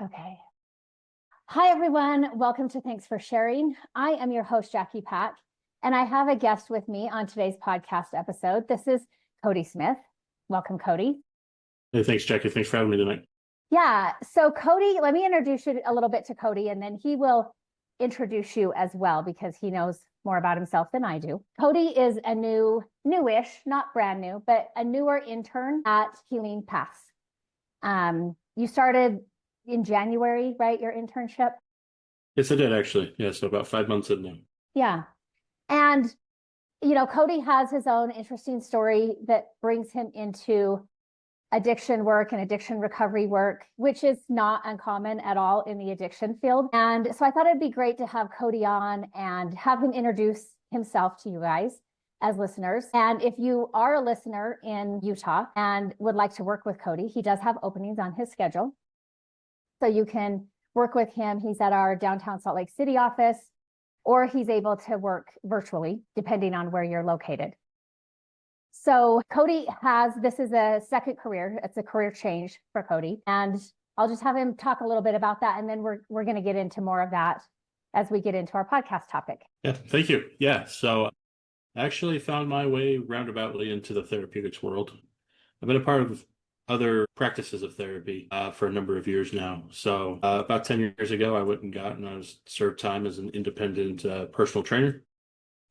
Okay. Hi, everyone. Welcome to Thanks for Sharing. I am your host, Jackie Pack, and I have a guest with me on today's podcast episode. This is Cody Smith. Welcome, Cody. Hey, thanks, Jackie. Thanks for having me tonight. Yeah. So, Cody, let me introduce you a little bit to Cody, and then he will introduce you as well because he knows more about himself than I do. Cody is a newish, not brand new, but a newer intern at Healing Paths. You started in January, right? Your internship? Yes, I did actually. Yeah, so about 5 months in now. Yeah. And, Cody has his own interesting story that brings him into addiction work and addiction recovery work, which is not uncommon at all in the addiction field. And so I thought it'd be great to have Cody on and have him introduce himself to you guys as listeners. And if you are a listener in Utah and would like to work with Cody, he does have openings on his schedule. So you can work with him. He's at our downtown Salt Lake City office, or he's able to work virtually, depending on where you're located. So Cody this is a second career. It's a career change for Cody. And I'll just have him talk a little bit about that. And then we're going to get into more of that as we get into our podcast topic. Yeah, thank you. Yeah, so I actually found my way roundaboutly into the therapeutics world. I've been a part of other practices of therapy for a number of years now. So about 10 years ago, I went and I was served time as an independent personal trainer,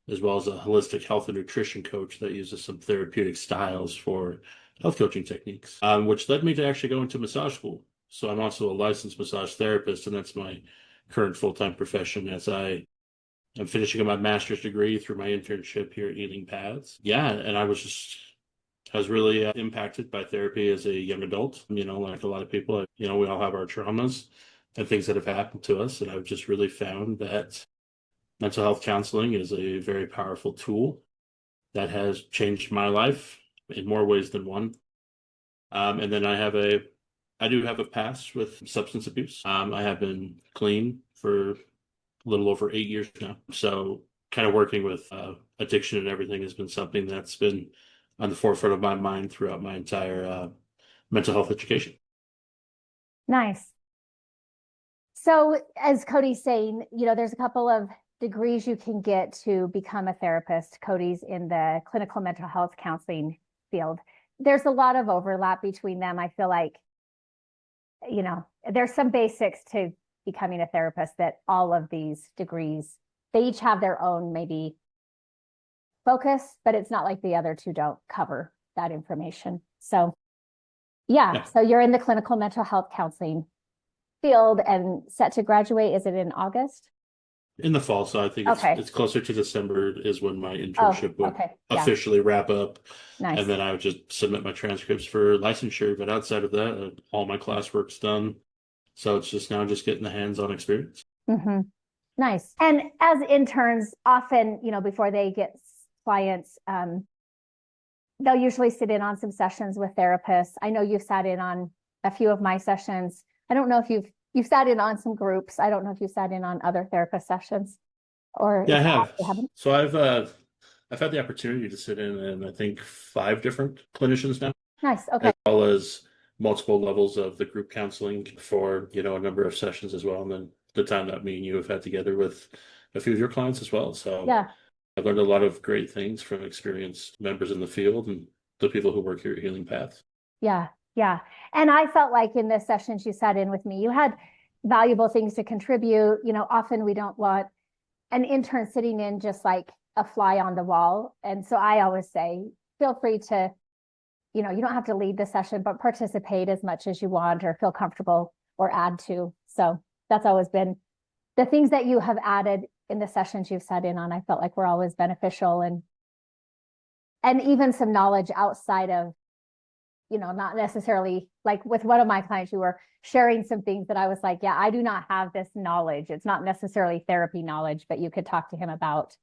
as well as a holistic health and nutrition coach that uses some therapeutic styles for health coaching techniques, which led me to actually go into massage school. So I'm also a licensed massage therapist, and that's my current full-time profession as I'm finishing up my master's degree through my internship here at Healing Paths. Yeah, and I was really impacted by therapy as a young adult. Like a lot of people, we all have our traumas and things that have happened to us. And I've just really found that mental health counseling is a very powerful tool that has changed my life in more ways than one. And then I do have a past with substance abuse. I have been clean for a little over 8 years now. So kind of working with addiction and everything has been something that's been on the forefront of my mind throughout my entire mental health education. Nice. So as Cody's saying, there's a couple of degrees you can get to become a therapist. Cody's in the clinical mental health counseling field. There's a lot of overlap between them. I feel like, there's some basics to becoming a therapist that all of these degrees, they each have their own maybe focus, but it's not like the other two don't cover that information. So yeah. So you're in the clinical mental health counseling field and set to graduate. Is it in August? In the fall, so I think it's closer to December is when my internship would officially wrap up. Nice. And then I would just submit my transcripts for licensure. But outside of that, all my classwork's done. So it's just now getting the hands-on experience. Mm-hmm. Nice. And as interns, often, before they get clients, they'll usually sit in on some sessions with therapists. I know you've sat in on a few of my sessions. I don't know if you've sat in on some groups. I don't know if you've sat in on other therapist sessions or. Yeah, I have. So I've had the opportunity to sit in I think 5 different clinicians now. Nice. Okay. As well as multiple levels of the group counseling for, a number of sessions as well. And then the time that me and you have had together with a few of your clients as well. So yeah. I've learned a lot of great things from experienced members in the field and the people who work here at Healing Paths. Yeah. Yeah. And I felt like in the sessions you sat in with me, you had valuable things to contribute. Often we don't want an intern sitting in just like a fly on the wall. And so I always say, feel free to, you don't have to lead the session, but participate as much as you want or feel comfortable or add to. So that's always been the things that you have added in the sessions you've sat in on. I felt like were always beneficial and even some knowledge outside of, not necessarily like with one of my clients, you were sharing some things that I was like, yeah, I do not have this knowledge. It's not necessarily therapy knowledge, but you could talk to him about,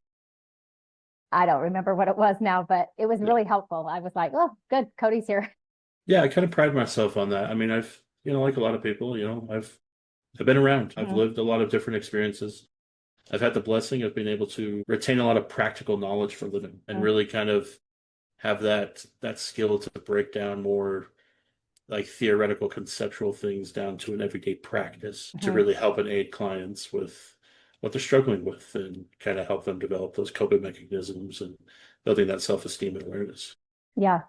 I don't remember what it was now, but it was really helpful. I was like, oh, good. Cody's here. Yeah. I kind of pride myself on that. I mean, I've, like a lot of people, I've been around, I've lived a lot of different experiences. I've had the blessing of being able to retain a lot of practical knowledge for a living and really kind of have that skill to break down more like theoretical conceptual things down to an everyday practice to Mhm. really help and aid clients with what they're struggling with and kind of help them develop those coping mechanisms and building that self-esteem and awareness. Yeah.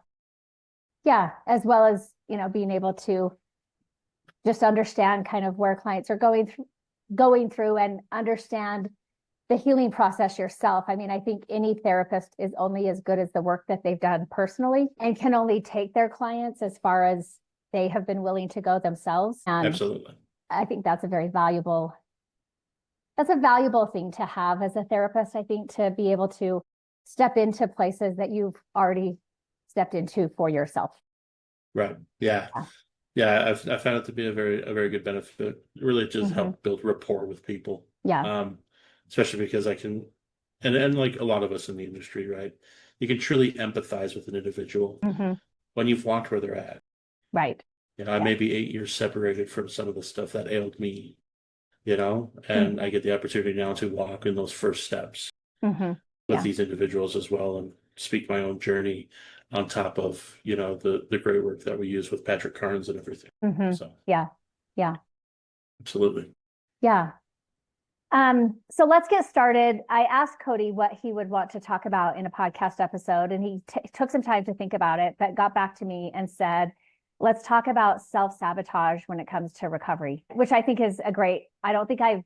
Yeah. As well as, being able to just understand kind of where clients are going through and understand the healing process yourself. I mean, I think any therapist is only as good as the work that they've done personally and can only take their clients as far as they have been willing to go themselves. And Absolutely. I think that's a valuable thing to have as a therapist. I think to be able to step into places that you've already stepped into for yourself. Right. Yeah. Yeah. Yeah, I found it to be a very good benefit. It really just Mhm. help build rapport with people. Yeah. Um, Especially because I can, and like a lot of us in the industry, right? You can truly empathize with an individual Mhm. when you've walked where they're at. Right. I Yeah. may be 8 years separated from some of the stuff that ailed me, and I Mhm. get the opportunity now to walk in those first steps Mhm. with Yeah. these individuals as well and speak my own journey on top of, the great work that we use with Patrick Carnes and everything. Mhm. So Yeah. Yeah. absolutely. Yeah. So let's get started. I asked Cody what he would want to talk about in a podcast episode, and he took some time to think about it, but got back to me and said, let's talk about self-sabotage when it comes to recovery, which I think is I don't think I've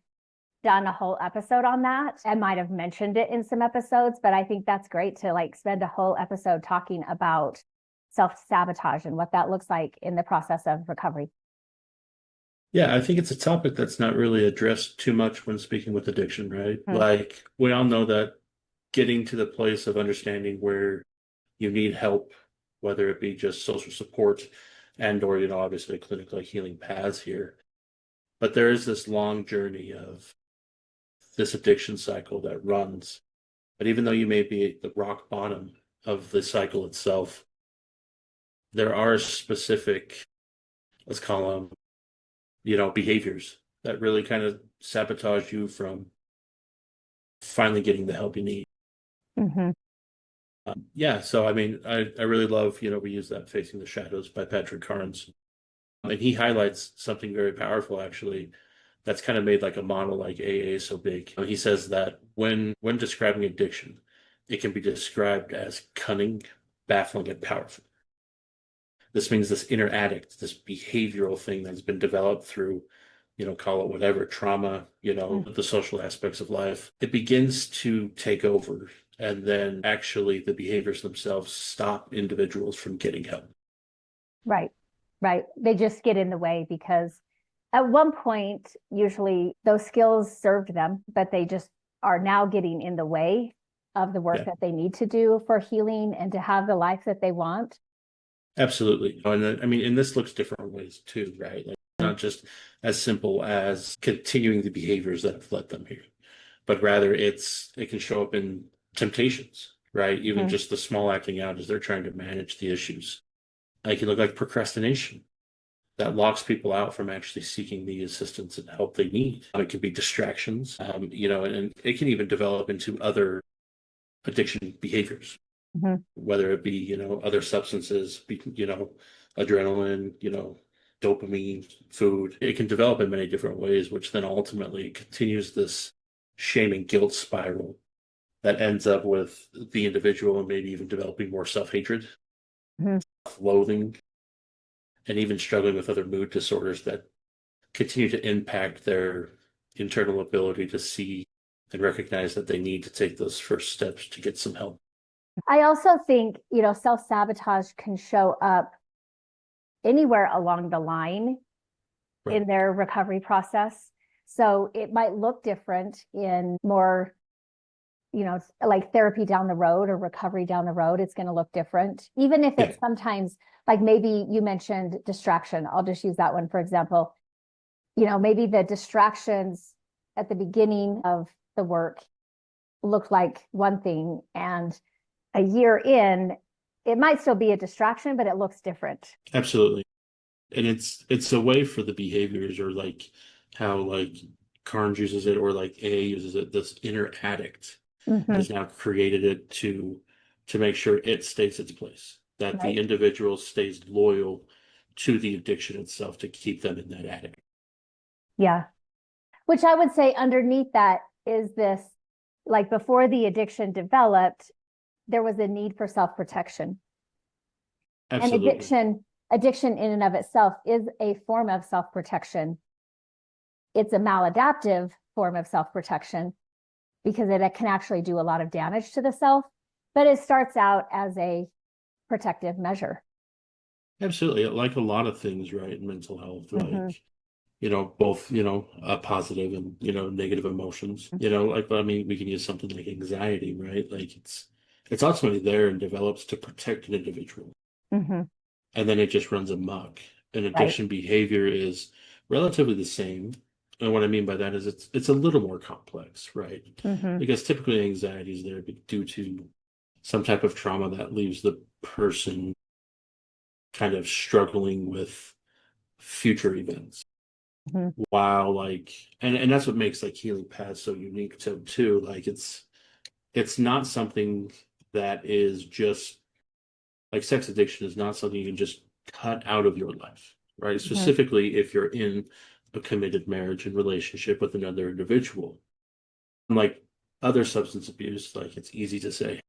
done a whole episode on that. I might have mentioned it in some episodes, but I think that's great to like spend a whole episode talking about self-sabotage and what that looks like in the process of recovery. Yeah, I think it's a topic that's not really addressed too much when speaking with addiction, right? Mm. Like, we all know that getting to the place of understanding where you need help, whether it be just social support and or, obviously clinical healing paths here. But there is this long journey of this addiction cycle that runs. But even though you may be at the rock bottom of the cycle itself, there are specific, let's call them, behaviors that really kind of sabotage you from finally getting the help you need. Mhm. Yeah, so I mean, I really love, we use that Facing the Shadows by Patrick Carnes. And he highlights something very powerful, actually, that's kind of made like a model like AA so big. He says that when describing addiction, it can be described as cunning, baffling, and powerful. This means this inner addict, this behavioral thing that's been developed through, call it whatever, trauma, the social aspects of life. It begins to take over. And then actually the behaviors themselves stop individuals from getting help. Right. Right. They just get in the way because at one point, usually those skills served them, but they just are now getting in the way of the work Yeah, that they need to do for healing and to have the life that they want. absolutely. And I mean, and this looks different ways too, right? Like not just as simple as continuing the behaviors that have led them here, but rather it can show up in temptations, right? Even Mhm. just the small acting out as they're trying to manage the issues. It can look like procrastination that locks people out from actually seeking the assistance and help they need. It can be distractions, and it can even develop into other addiction behaviors, Mhm. whether it be, other substances, adrenaline, dopamine, food. It can develop in many different ways, which then ultimately continues this shame and guilt spiral that ends up with the individual and maybe even developing more self-hatred, Mhm. loathing, and even struggling with other mood disorders that continue to impact their internal ability to see and recognize that they need to take those first steps to get some help. I also think, self-sabotage can show up anywhere along the line Right. in their recovery process. So it might look different in more, like therapy down the road or recovery down the road. It's going to look different, even if Yeah. it's sometimes like maybe you mentioned distraction. I'll just use that one for example. Maybe the distractions at the beginning of the work looked like one thing, and a year in, it might still be a distraction, but it looks different. Absolutely. And it's a way for the behaviors or like how like Carnes uses it or like A uses it, this inner addict Mm-hmm. has now created it to make sure it stays its place, that the Right. individual stays loyal to the addiction itself to keep them in that addict. Yeah. Which I would say underneath that is this, like before the addiction developed, there was a need for self-protection. Absolutely. And addiction in and of itself is a form of self-protection. It's a maladaptive form of self-protection because it can actually do a lot of damage to the self, but it starts out as a protective measure. Absolutely. Like a lot of things, right, in mental health, like, both, positive and, negative emotions, like, I mean, we can use something like anxiety, right? Like it's ultimately there and develops to protect an individual. Mm-hmm. And then it just runs amok. And addiction Right. behavior is relatively the same. And what I mean by that is it's a little more complex, right? Mm-hmm. Because typically anxiety is there due to some type of trauma that leaves the person kind of struggling with future events. Mm-hmm. While like and that's what makes like healing paths so unique too. Like it's not something that is just like sex addiction is not something you can just cut out of your life, right? Mm-hmm. Specifically if you're in a committed marriage and relationship with another individual. Like other substance abuse, like it's easy to say,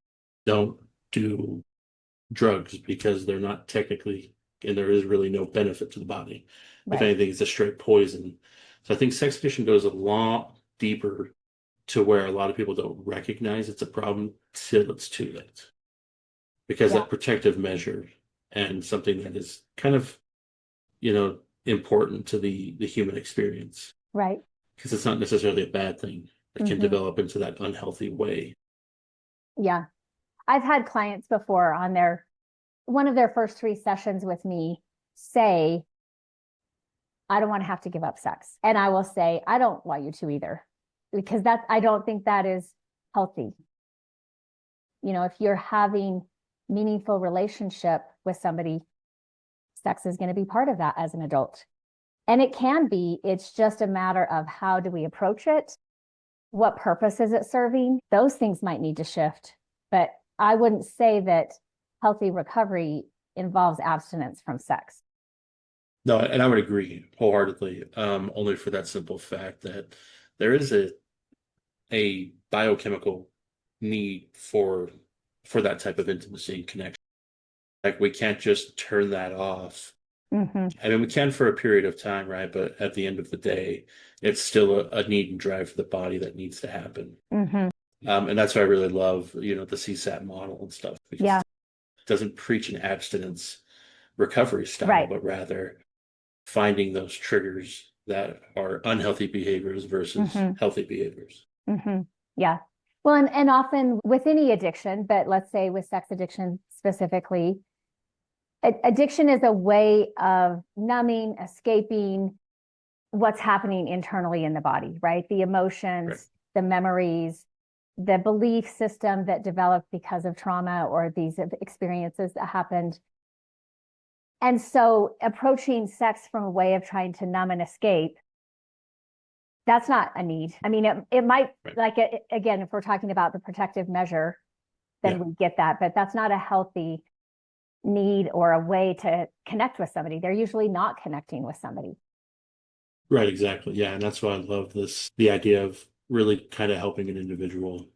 don't do drugs because they're not technically, and there is really no benefit to the body. If Right. anything, it's a straight poison. So I think sex addiction goes a lot deeper to where a lot of people don't recognize it's a problem till it's too late. Because Yeah. that protective measure and something that is kind of, important to the human experience. Right. Because it's not necessarily a bad thing. It can Mm-hmm. develop into that unhealthy way. Yeah. I've had clients before on one of their first 3 sessions with me say, I don't want to have to give up sex. And I will say, I don't want you to either, because I don't think that is healthy. If you're having meaningful relationship with somebody, sex is going to be part of that as an adult. And it can be, it's just a matter of how do we approach it? What purpose is it serving? Those things might need to shift. But I wouldn't say that healthy recovery involves abstinence from sex. No, and I would agree wholeheartedly, only for that simple fact that there is a biochemical need for that type of intimacy and connection. Like we can't just turn that off. Mm-hmm. I mean, we can for a period of time, right? But at the end of the day, it's still a need and drive for the body that needs to happen. Mm-hmm. And that's why I really love, the CSAT model and stuff because Yeah. it doesn't preach an abstinence recovery style, Right. but rather finding those triggers that are unhealthy behaviors versus Mm-hmm. healthy behaviors. Mm-hmm. Yeah. Well, and often with any addiction, but let's say with sex addiction specifically, addiction is a way of numbing, escaping what's happening internally in the body, right? The emotions, Right. the memories, the belief system that developed because of trauma or these experiences that happened. And so approaching sex from a way of trying to numb and escape, that's not a need. I mean, it might, Right. like, again, if we're talking about the protective measure, then Yeah. we get that, but that's not a healthy need or a way to connect with somebody. They're usually not connecting with somebody. Right, exactly. Yeah, and that's why I love the idea of really kind of helping an individual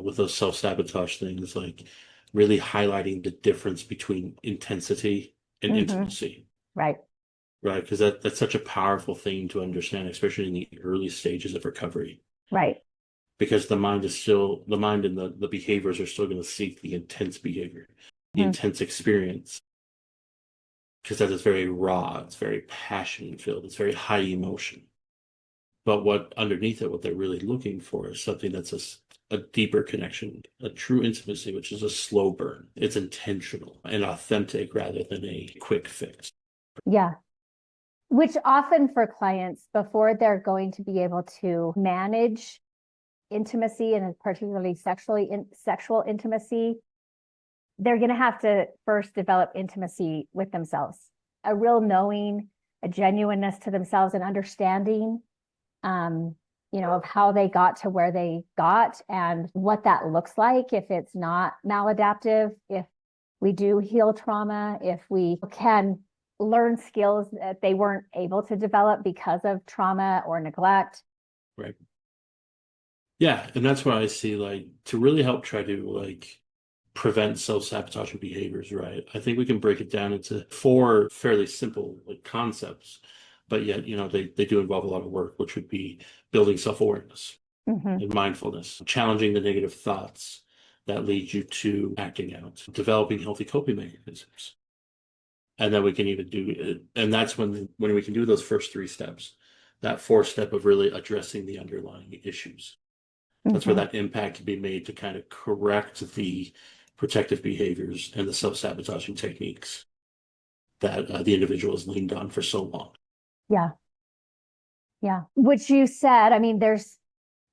with those self-sabotage things, like really highlighting the difference between intensity and Mm-hmm. intimacy, Right. right? Because that's such a powerful thing to understand, especially in the early stages of recovery. Right. Because the mind and the behaviors are still going to seek the intense behavior, the Mm-hmm. intense experience, because that is very raw, it's very passion filled, it's very high emotion. But what underneath it, what they're really looking for is something that's a deeper connection, a true intimacy, which is a slow burn. It's intentional and authentic rather than a quick fix. Yeah. Which often for clients, before they're going to be able to manage intimacy and particularly sexual intimacy, they're going to have to first develop intimacy with themselves, a real knowing, a genuineness to themselves, and understanding, of how they got to where they got and what that looks like if it's not maladaptive, if we do heal trauma, if we can learn skills that they weren't able to develop because of trauma or neglect. Right. Yeah, and that's why I see like to really help try to like prevent self-sabotaging behaviors, right? I think we can break it down into four fairly simple like concepts, but yet, they do involve a lot of work, which would be building self-awareness Mm-hmm. and mindfulness, challenging the negative thoughts that lead you to acting out, developing healthy coping mechanisms. And then we can even do it. And that's when we can do those first three steps, that fourth step of really addressing the underlying issues. That's where Mm-hmm. that impact can be made to kind of correct the protective behaviors and the self-sabotaging techniques that the individual has leaned on for so long. Yeah. Yeah. Which you said, I mean, there's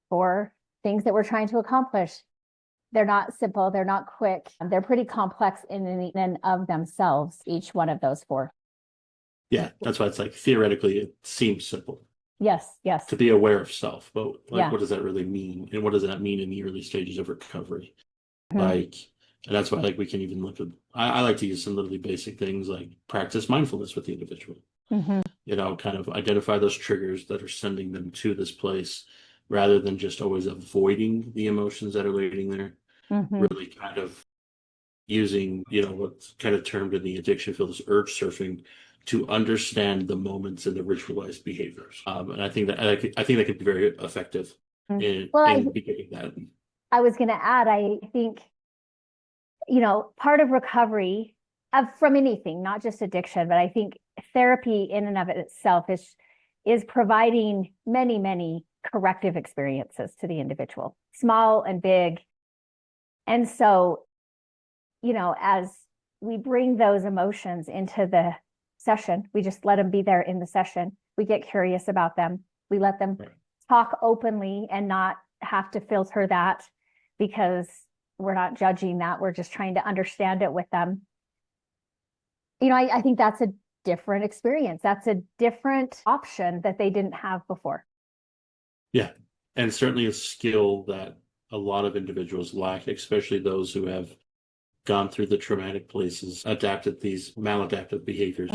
four things that we're trying to accomplish. They're not simple, they're not quick. They're pretty complex in and of themselves, each one of those four. Yeah, that's why it's like theoretically it seems simple Yes, yes. to be aware of self, but like Yeah. what does that really mean? And what does that mean in the early stages of recovery? Mm-hmm. Like, and that's why like we can even look at I like to use some literally basic things like practice mindfulness with the individual. Mm-hmm. Kind of identify those triggers that are sending them to this place rather than just always avoiding the emotions that are waiting there. Mm-hmm. Really kind of using, what's kind of termed in the addiction field as urge surfing to understand the moments and the ritualized behaviors. And I think that could be very effective in beginning that. I was going to add, I think, part of recovery from anything, not just addiction, but I think therapy in and of itself is providing many, many corrective experiences to the individual, small and big. And so, as we bring those emotions into the session, we just let them be there in the session. We get curious about them. We let them talk openly and not have to filter that because we're not judging that. We're just trying to understand it with them. I think that's a different experience. That's a different option that they didn't have before. Yeah. And certainly a skill that a lot of individuals lack, especially those who have gone through the traumatic places, adapted these maladaptive behaviors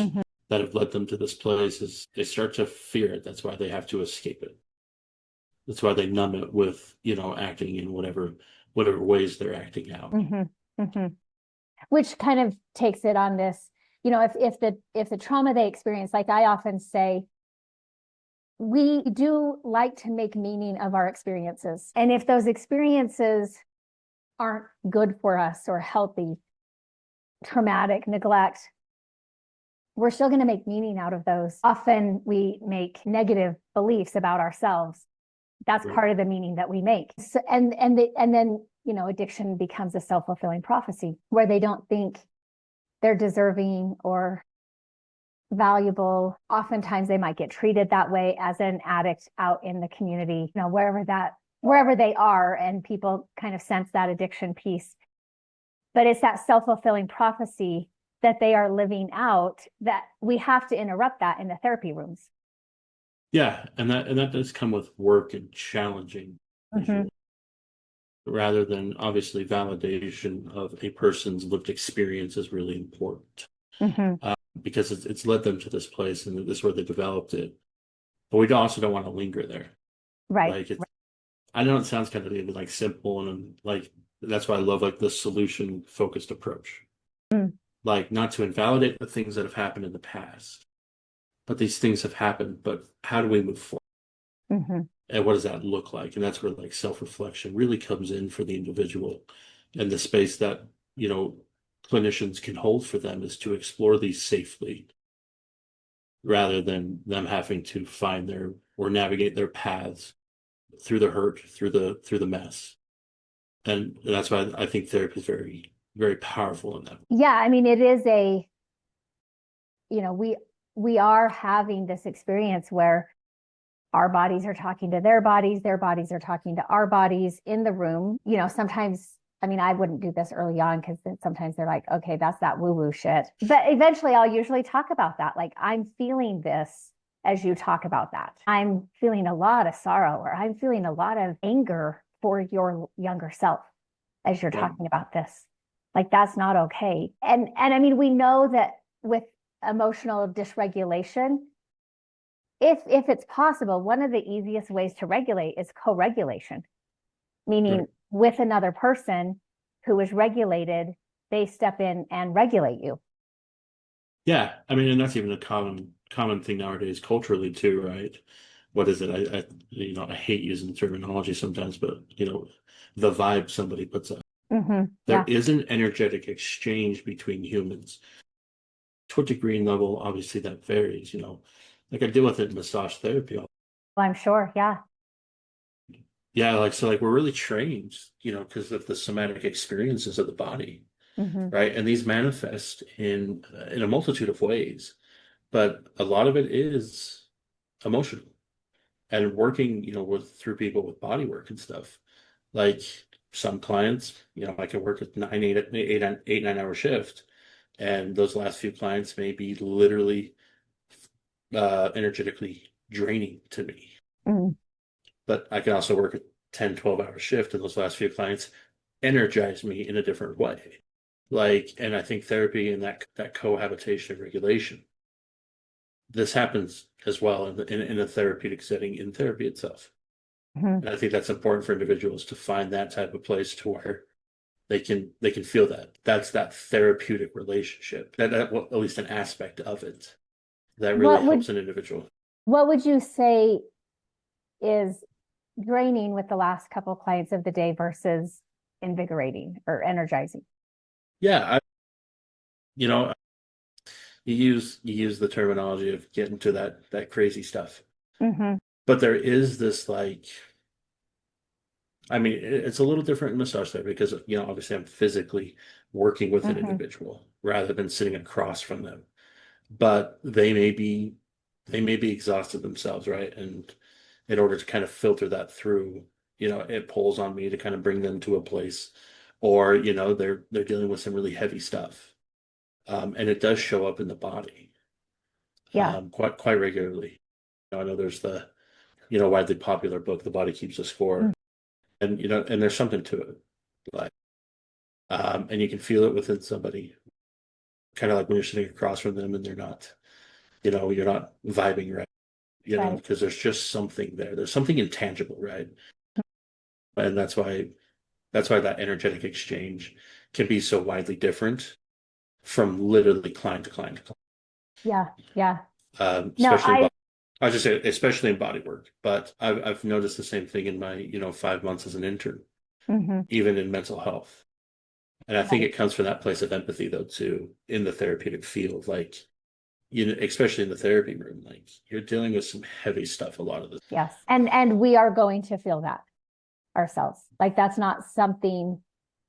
that have led them to this place, is they start to fear it. That's why they have to escape it. That's why they numb it with, acting in whatever ways they're acting out. Which kind of takes it on this, if the trauma they experience, like I often say, we do like to make meaning of our experiences. And if those experiences aren't good for us or healthy, traumatic, neglect, we're still going to make meaning out of those. Often we make negative beliefs about ourselves. That's part of the meaning that we make. So, and then, addiction becomes a self-fulfilling prophecy where they don't think they're deserving or valuable. Oftentimes they might get treated that way as an addict out in the community, wherever they are, and people kind of sense that addiction piece. But it's that self-fulfilling prophecy that they are living out that we have to interrupt that in the therapy rooms. Yeah, and that does come with work and challenging rather than obviously validation of a person's lived experience is really important. Because it's led them to this place and this is where they developed it. But we also don't want to linger there. Right. Like I know it sounds kind of like simple and like that's why I love like the solution focused approach. Like not to invalidate the things that have happened in the past, but these things have happened, but how do we move forward? And what does that look like? And that's where like self-reflection really comes in for the individual, and the space that, clinicians can hold for them is to explore these safely rather than them having to find or navigate their paths through the hurt, through the mess. And that's why I think therapy is very, very powerful in that. Yeah, I mean, it is we are having this experience where our bodies are talking to their bodies are talking to our bodies in the room. Sometimes, I mean, I wouldn't do this early on because sometimes they're like, okay, that's that woo-woo shit. But eventually I'll usually talk about that. Like, I'm feeling this as you talk about that. I'm feeling a lot of sorrow, or I'm feeling a lot of anger for your younger self as you're talking about this. Like, that's not okay. And I mean, we know that with emotional dysregulation, if it's possible, one of the easiest ways to regulate is co-regulation, meaning with another person who is regulated, they step in and regulate you. Yeah, I mean, and that's even a common thing nowadays culturally too, right? What is it? I hate using the terminology sometimes, but the vibe somebody puts up. There Yeah. is an energetic exchange between humans. To a degree and level, obviously that varies, Like I deal with it in massage therapy. Well, I'm sure. Yeah. Yeah, like we're really trained, because of the somatic experiences of the body, right? And these manifest in a multitude of ways, but a lot of it is emotional. And working, through people with body work and stuff. Like some clients, I can work a 9 hour shift, and those last few clients may be literally energetically draining to me. But I can also work a 10, 12 hour shift, and those last few clients energize me in a different way. And I think therapy and that cohabitation of regulation, this happens as well in a therapeutic setting in therapy itself. And I think that's important for individuals to find that type of place to where they can feel that. That's that therapeutic relationship. Well, at least an aspect of it that really helps an individual. What would you say is draining with the last couple of clients of the day versus invigorating or energizing? Yeah, you know, you use the terminology of getting to that crazy stuff. But there is this I mean, it's a little different in massage therapy because, obviously I'm physically working with an individual rather than sitting across from them. But they may be exhausted themselves, right? And in order to kind of filter that through, it pulls on me to kind of bring them to a place, or, they're dealing with some really heavy stuff. And it does show up in the body, Yeah. quite regularly. I know there's the, widely popular book, The Body Keeps a Score. And, and there's something to it. Like, and you can feel it within somebody, kind of like when you're sitting across from them and they're not, you're not vibing right, because there's just something there. There's something intangible, right? And that's why that energetic exchange can be so widely different from literally client to client to client. Yeah. Yeah. Especially I just say especially in body work, but I've noticed the same thing in my 5 months as an intern, even in mental health. And I think it comes from that place of empathy though too, in the therapeutic field, especially in the therapy room, like you're dealing with some heavy stuff a lot of the. Yes. And we are going to feel that ourselves. Like that's not something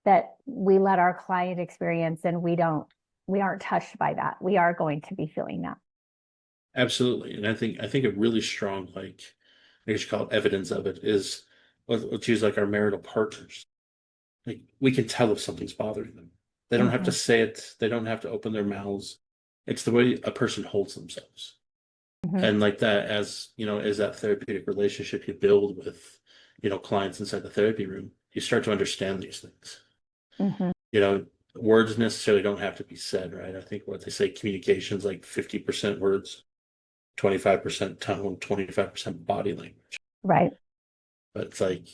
that we let our client experience, and we aren't touched by that. We are going to be feeling that. Absolutely. And I think a really strong, I guess you call it evidence of it, is let's use like our marital partners. Like we can tell if something's bothering them. They don't have to say it. They don't have to open their mouths. It's the way a person holds themselves. And like that, as that therapeutic relationship you build with, clients inside the therapy room, you start to understand these things. Words necessarily don't have to be said, right? I think what they say, communication is like 50% words, 25% tone, 25% body language. Right. But it's like,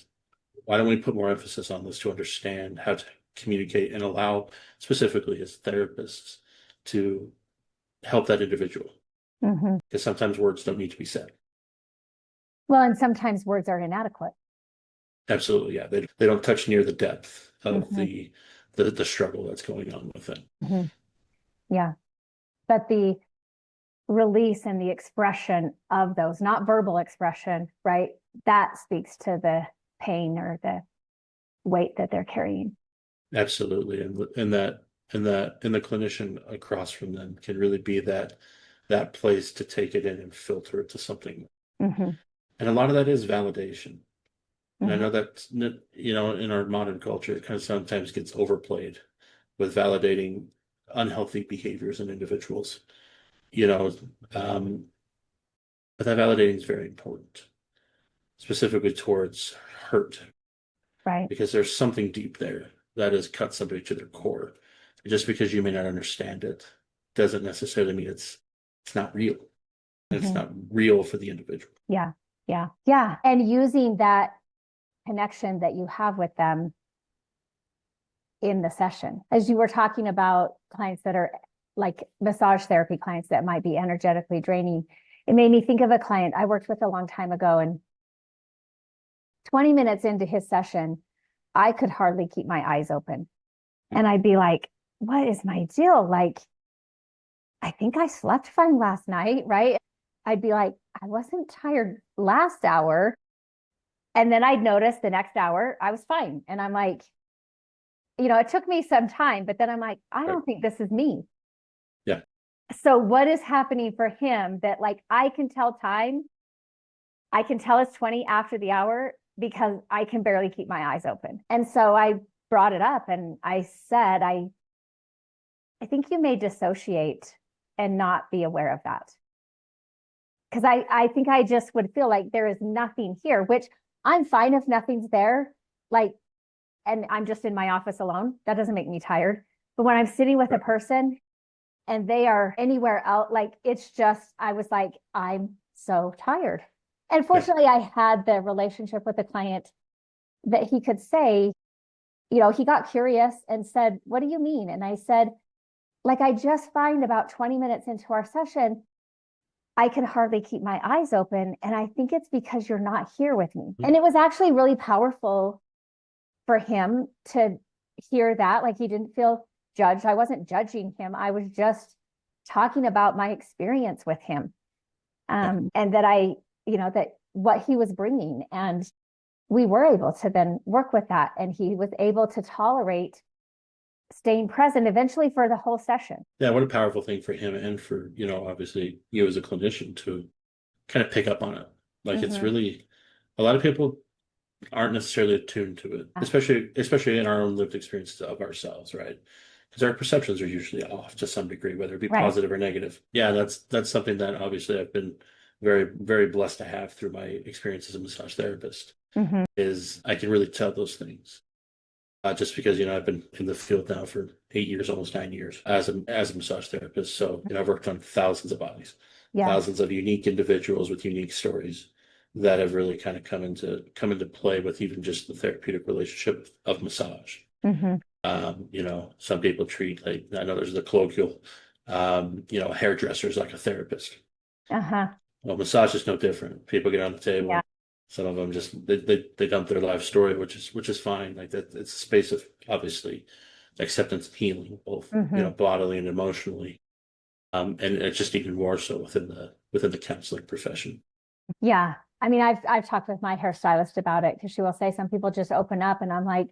why don't we put more emphasis on this to understand how to communicate and allow, specifically as therapists, to help that individual? Because sometimes words don't need to be said. Well, and sometimes words are inadequate. Absolutely, yeah. They don't touch near the depth of the struggle that's going on with it. Yeah. But the release and the expression of those, not verbal expression, right? That speaks to the pain or the weight that they're carrying. Absolutely. And the clinician across from them can really be that place to take it in and filter it to something. And a lot of that is validation. And I know that, in our modern culture, it kind of sometimes gets overplayed with validating unhealthy behaviors in individuals, but that validating is very important, specifically towards hurt, Right. because there's something deep there that has cut somebody to their core. Just because you may not understand it doesn't necessarily mean it's not real. It's Mhm. not real for the individual. Yeah. Yeah. Yeah. And using that connection that you have with them in the session. As you were talking about clients that are like massage therapy clients that might be energetically draining, it made me think of a client I worked with a long time ago, and 20 minutes into his session, I could hardly keep my eyes open. And I'd be like, what is my deal? Like, I think I slept fine last night, right? I'd be like, I wasn't tired last hour. And then I'd notice the next hour I was fine. And I'm like, it took me some time, but then I'm like, I Right. don't think this is me. Yeah. So what is happening for him that like I can tell time, I can tell it's 20 after the hour because I can barely keep my eyes open. And so I brought it up and I said, I think you may dissociate and not be aware of that. Because I think I just would feel like there is nothing here, which I'm fine if nothing's there. Like, and I'm just in my office alone. That doesn't make me tired. But when I'm sitting with a Right. person and they are anywhere else, like it's just, I was like, I'm so tired. And Yeah. fortunately, I had the relationship with the client that he could say, he got curious and said, what do you mean? And I said, like, I just find about 20 minutes into our session, I can hardly keep my eyes open. And I think it's because you're not here with me. And it was actually really powerful for him to hear that. Like he didn't feel judged. I wasn't judging him. I was just talking about my experience with him. Yeah. And that what he was bringing. And we were able to then work with that. And he was able to tolerate staying present eventually for the whole session. Yeah, what a powerful thing for him and for, obviously you as a clinician to kind of pick up on it. Like it's Mm-hmm. really a lot of people aren't necessarily attuned to it, especially in our own lived experiences of ourselves, right? Because our perceptions are usually off to some degree, whether it be Right. positive or negative. Yeah, that's something that obviously I've been very, very blessed to have through my experience as a massage therapist, Mm-hmm. is I can really tell those things. Just because I've been in the field now for 8 years, almost 9 years as a massage therapist. So I've worked on thousands of bodies, Yeah. thousands of unique individuals with unique stories that have really kind of come into play with even just the therapeutic relationship of massage. Mm-hmm. Some people treat, like, I know there's the colloquial, hairdressers like a therapist. Uh-huh. Well, massage is no different. People get on the Yeah. table. Some of them just they dump their life story, which is fine. Like that, it's a space of obviously acceptance and healing, both Mm-hmm. bodily and emotionally. And it's just even more so within the counseling profession. Yeah. I mean, I've talked with my hairstylist about it because she will say some people just open up and I'm like,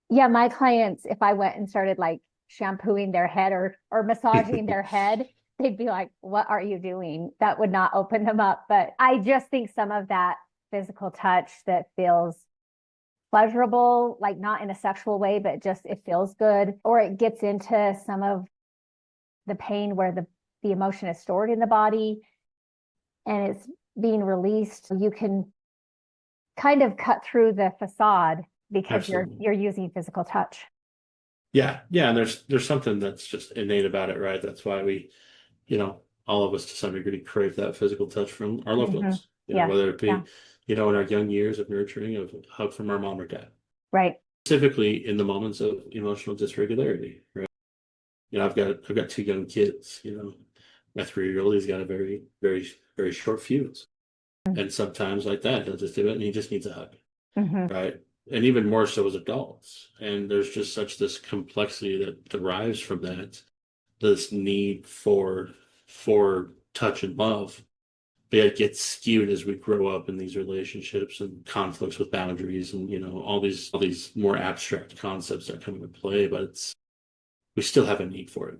yeah, my clients, if I went and started like shampooing their head or massaging their head, they'd be like, what are you doing? That would not open them up. But I just think some of that physical touch that feels pleasurable, like not in a sexual way, but just it feels good, or it gets into some of the pain where the emotion is stored in the body and it's being released. You can kind of cut through the facade because you're Absolutely. you're using physical touch. Yeah, yeah. And there's something that's just innate about it, right? That's why all of us to some degree crave that physical touch from our loved Mm-hmm. ones. Yeah. Whether it Yeah. be, in our young years of nurturing, of a hug from our mom or dad, Right. specifically in the moments of emotional dysregularity, right? I've got two young kids. My 3-year-old, he's got a very, very, very short fuse. And sometimes like that, he'll just do it and he just needs a hug, Mm-hmm. right? And even more so as adults. And there's just such this complexity that derives from that, this need for touch and love. But yet it gets skewed as we grow up in these relationships and conflicts with boundaries and all these more abstract concepts that come into play, but we still have a need for it.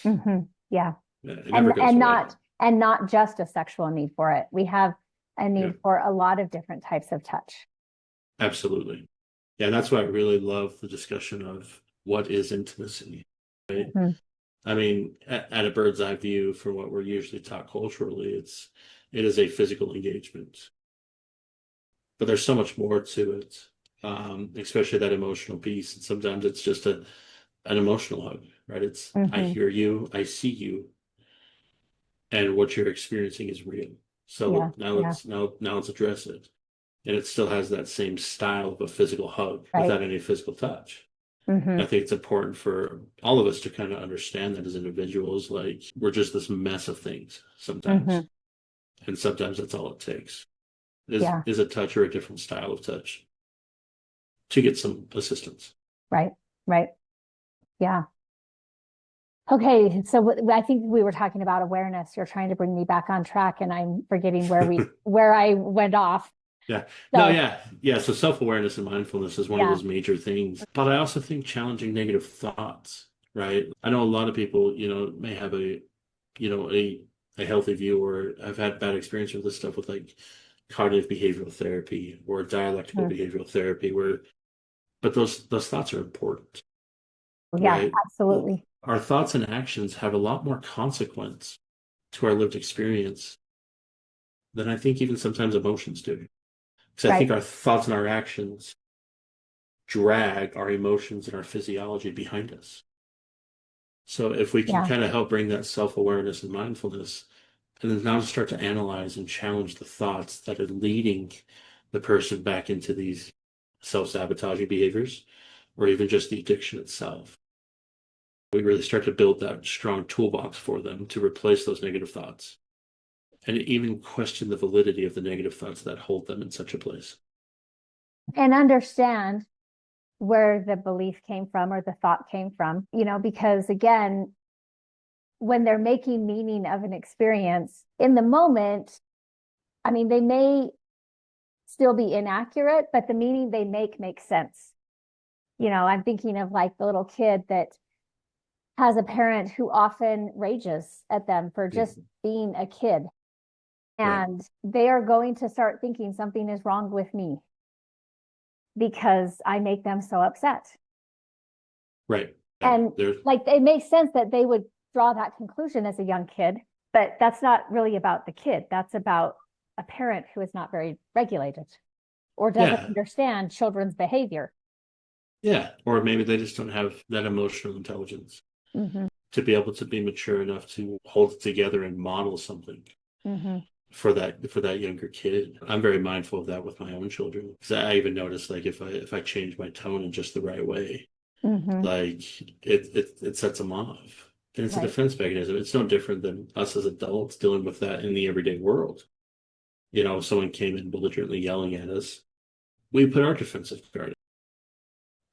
Mm-hmm. Yeah. It And never goes away. not just a sexual need for it. We have a Yeah, need for a lot of different types of touch. absolutely. Yeah, and that's why I really love the discussion of what is intimacy, right? Mm-hmm. I mean, at a bird's eye view from what we're usually taught culturally, it is a physical engagement, but there's so much more to it, especially that emotional piece. And sometimes it's just an emotional hug. right? It's I Mm-hmm. hear you, I see you, and what you're experiencing is real. Yeah. So now Yeah. let's address it. And it still has that same style of a physical hug Right. without any physical touch. Mm-hmm. I think it's important for all of us to kind of understand that as individuals, like we're just this mess of things Mm-hmm. sometimes. And sometimes that's all it takes Yeah. is a touch or a different style of touch to get some assistance. Right. Right. Yeah. Okay. So I think we were talking about awareness. You're trying to bring me back on track, and I'm forgetting where I went off. Yeah. No, So yeah. Yeah. So self-awareness and mindfulness is one of yeah. those major things. But I also think challenging negative thoughts, right? I know a lot of people, may have a healthy view or have had bad experience with this stuff with like cognitive behavioral therapy or dialectical Mhm. behavioral therapy but those thoughts are important, Yeah, right? absolutely. Our thoughts and actions have a lot more consequence to our lived experience than I think even sometimes emotions do. Because I Right. think our thoughts and our actions drag our emotions and our physiology behind us. So if we can Yeah. kind of help bring that self-awareness and mindfulness, and then now start to analyze and challenge the thoughts that are leading the person back into these self-sabotaging behaviors, or even just the addiction itself. We really start to build that strong toolbox for them to replace those negative thoughts and even question the validity of the negative thoughts that hold them in such a place. And understand where the belief came from or the thought came from, because again, when they're making meaning of an experience in the moment, I mean, they may still be inaccurate, but the meaning they make makes sense. I'm thinking of like the little kid that has a parent who often rages at them for just Mhm. being a kid. Right, And they are going to start thinking something is wrong with me because I make them so upset. right. Yeah, And there's like it makes sense that they would draw that conclusion as a young kid, but that's not really about the kid. That's about a parent who is not very regulated or doesn't yeah, understand children's behavior. yeah. Or maybe they just don't have that emotional intelligence Mm-hmm. to be able to be mature enough to hold it together and model something Mm-hmm. for that younger kid. I'm very mindful of that with my own children. Because I even notice like if I change my tone in just the right way, Mm-hmm. like it sets them off. And it's a Right. defense mechanism. It's no different than us as adults dealing with that in the everyday world. If someone came in belligerently yelling at us, we put our defensive guard.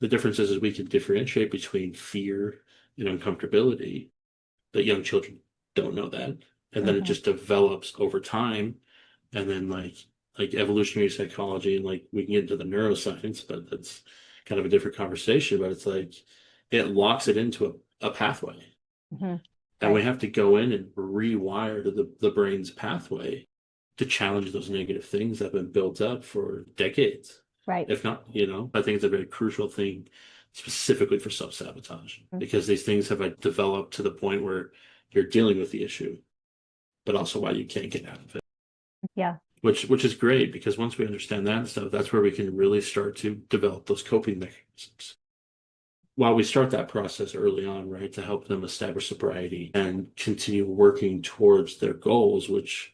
The difference is we can differentiate between fear and uncomfortability, but young children don't know that. And then it Mm-hmm. just develops over time. And then like evolutionary psychology and like we can get into the neuroscience, but that's kind of a different conversation. But it's like it locks it into a pathway. Mm-hmm. And we Right. have to go in and rewire the brain's pathway to challenge those negative things that have been built up for decades. Right. If not, I think it's a very crucial thing specifically for self-sabotage because these things have developed to the point where you're dealing with the issue, but also why you can't get out of it. Yeah. Which is great because once we understand that stuff, that's where we can really start to develop those coping mechanisms. While we start that process early on, right, to help them establish sobriety and continue working towards their goals, which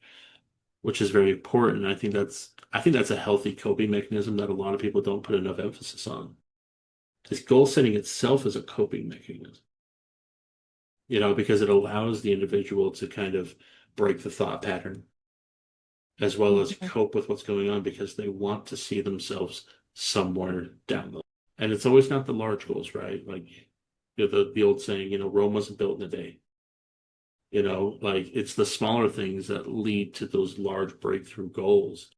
is very important. I think that's a healthy coping mechanism that a lot of people don't put enough emphasis on. This goal setting itself is a coping mechanism, because it allows the individual to kind of break the thought pattern as well as Mm-hmm. cope with what's going on because they want to see themselves somewhere down the line. And it's always not the large goals, right? Like the old saying, Rome wasn't built in a day. Like it's the smaller things that lead to those large breakthrough goals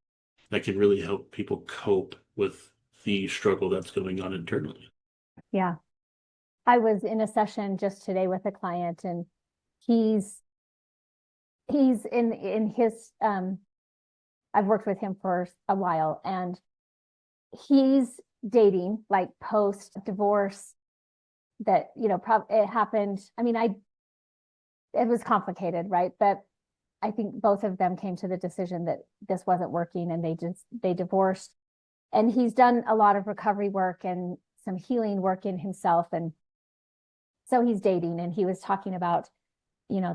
that can really help people cope with the struggle that's going on internally. Yeah. I was in a session just today with a client, and he's he's in his I've worked with him for a while, and he's dating like post divorce that it happened. I mean, it was complicated, right? But I think both of them came to the decision that this wasn't working, and they divorced. And he's done a lot of recovery work and some healing work in himself, and So he's dating, and he was talking about,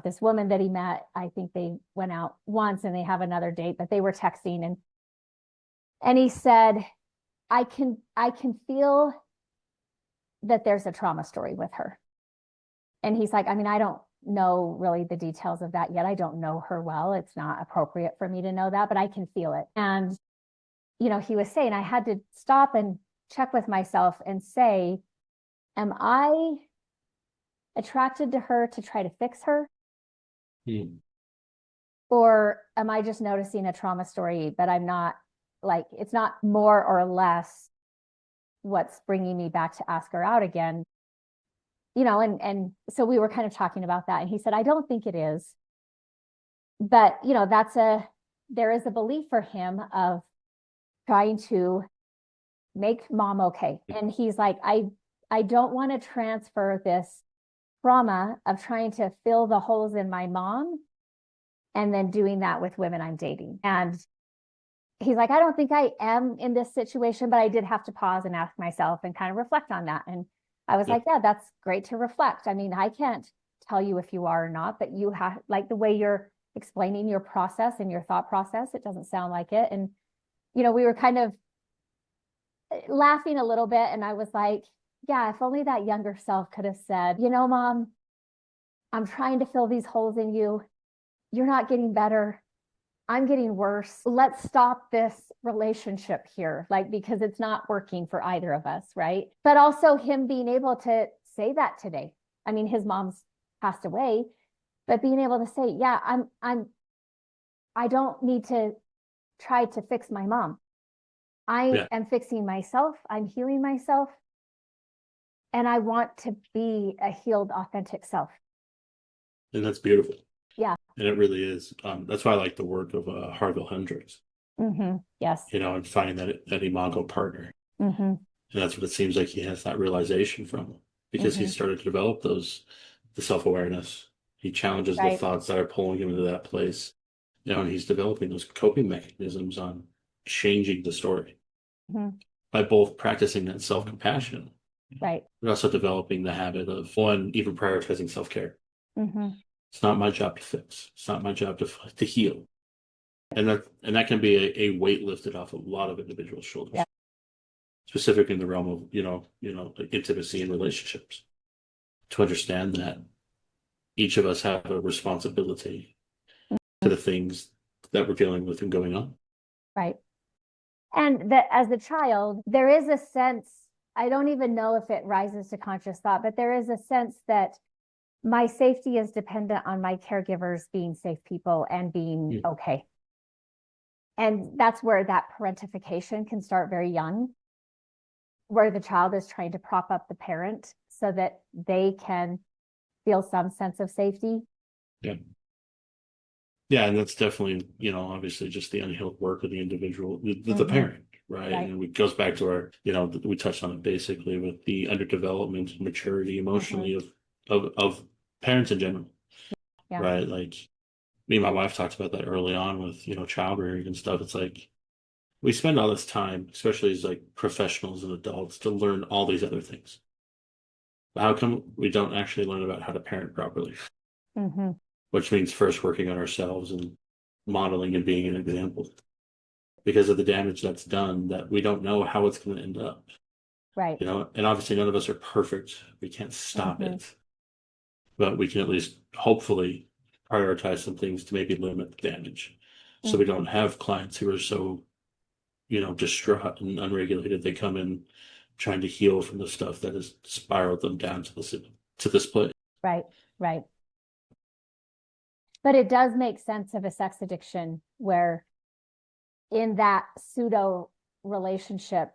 this woman that he met. I think they went out once and they have another date, but they were texting, and he said, I can feel that there's a trauma story with her. And he's like, I mean, I don't know really the details of that yet. I don't know her well. It's not appropriate for me to know that, but I can feel it. And, he was saying, I had to stop and check with myself and say, am I attracted to her to try to fix her? Or am I just noticing a trauma story, but I'm not, like, it's not more or less what's bringing me back to ask her out again? And so we were kind of talking about that. And he said, I don't think it is. But, there is a belief for him of trying to make mom okay. And he's like, I don't want to transfer this trauma of trying to fill the holes in my mom and then doing that with women I'm dating. And he's like, I don't think I am in this situation, but I did have to pause and ask myself and kind of reflect on that. And I was like, yeah, that's great to reflect. I mean, I can't tell you if you are or not, but you have, like, the way you're explaining your process and your thought process, it doesn't sound like it. And, we were kind of laughing a little bit. And I was like, yeah, if only that younger self could have said, mom, I'm trying to fill these holes in you. You're not getting better. I'm getting worse. Let's stop this relationship here, like, because it's not working for either of us, right? But also him being able to say that today. I mean, his mom's passed away, but being able to say, yeah, I don't need to try to fix my mom. I am fixing myself. I'm healing myself. And I want to be a healed, authentic self. And that's beautiful. Yeah. And it really is. That's why I like the work of Harville Hendricks. Yes. And finding that imago partner. And that's what it seems like he has that realization from, because he started to develop the self-awareness. He challenges the thoughts that are pulling him into that place. And he's developing those coping mechanisms on changing the story by both practicing that self-compassion, right, but also developing the habit of, one, even prioritizing self-care. It's not my job to fix. It's not my job to heal. And that can be a weight lifted off a lot of individuals' shoulders, specifically in the realm of, like intimacy and relationships, to understand that each of us have a responsibility to the things that we're dealing with and going on. Right. And that as a child, there is a sense, I don't even know if it rises to conscious thought, but there is a sense that my safety is dependent on my caregivers being safe people and being okay. And that's where that parentification can start very young, where the child is trying to prop up the parent so that they can feel some sense of safety. Yeah, and that's definitely, obviously just the unhealed work of the individual, the parent, right? And it goes back to our, we touched on it basically with the underdevelopment and maturity emotionally of parents in general, right? Like, me and my wife talked about that early on with, child rearing and stuff. It's like, we spend all this time, especially as like professionals and adults, to learn all these other things. But how come we don't actually learn about how to parent properly? Which means first working on ourselves and modeling and being an example, because of the damage that's done, that we don't know how it's going to end up. Right. And obviously none of us are perfect. We can't stop it, but we can at least hopefully prioritize some things to maybe limit the damage. So we don't have clients who are so, distraught and unregulated. They come in trying to heal from the stuff that has spiraled them down to this place. Right. Right. But it does make sense of a sex addiction where in that pseudo relationship,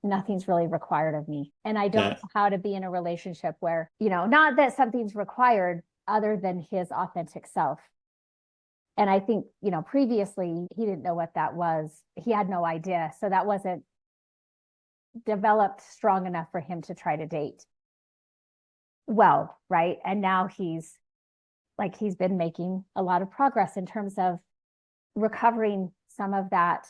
nothing's really required of me. And I don't know how to be in a relationship where, not that something's required other than his authentic self. And I think, previously he didn't know what that was. He had no idea. So that wasn't developed strong enough for him to try to date well, right? And now he's been making a lot of progress in terms of recovering some of that,